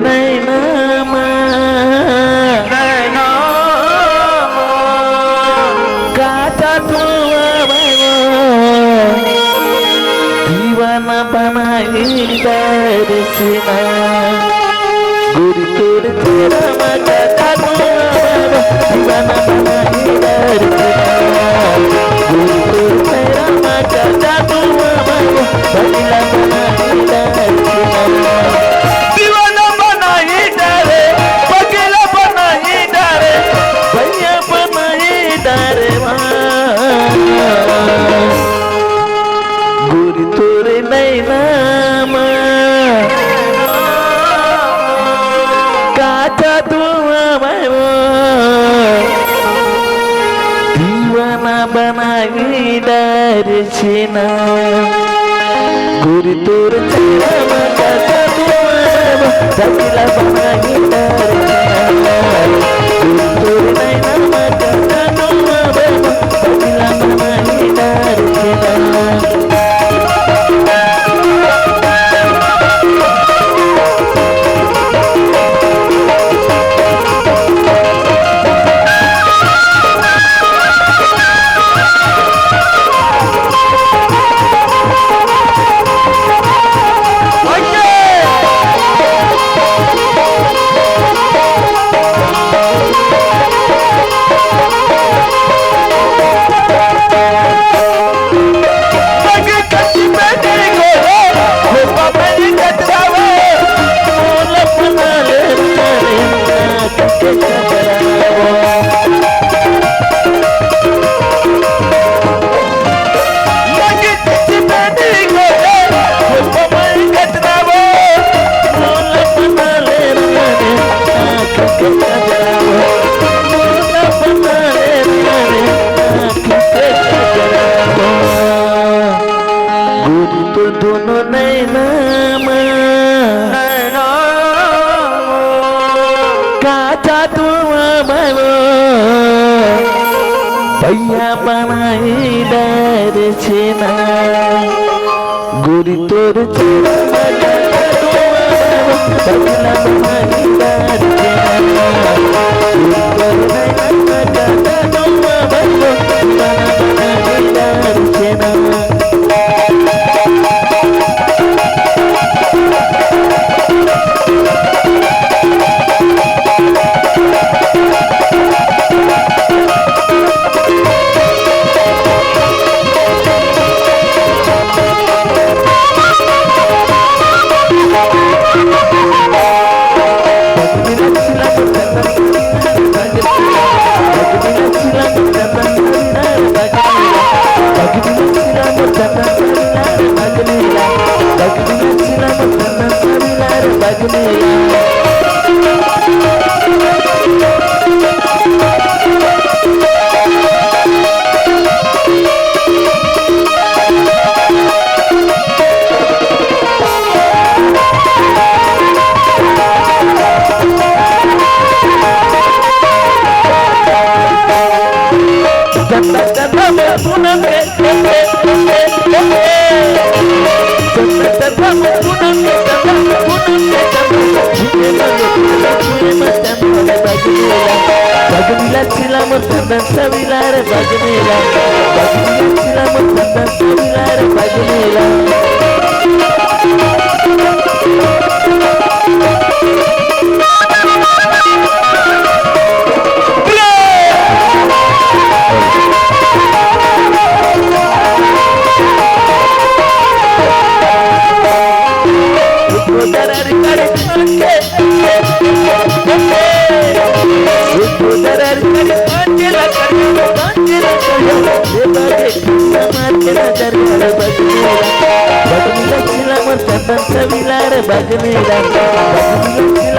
नहीं नाम काचा दीवाना बनाई दर्शना गुरु तोर तेरा मजा दीवाना बनाई दर्शना गुरु तोर तेरा मजा बदला बनाई दर्शना दीवाना बनाई डरे बगला बनाई डरे भैया बनाई डरे गुरु तोरे नहीं नाम काचा दीवाना बनाई दर्शना गुरु तोर तेरा मजा बदला बनाई दर्शना गुरु तोर नहीं नाम बदला बनाई दर्शना दोनों नहीं नाम काचा भैया बनाई दर्शना गुरु तोर तेरा मजा बदला बनाई दर्शना गुरु तोर नहीं मजा बदला बनाई दर्शना Bagmila silam tandan sawilar bagmila Bagmila silam tandan sawilar bagmila Bagmila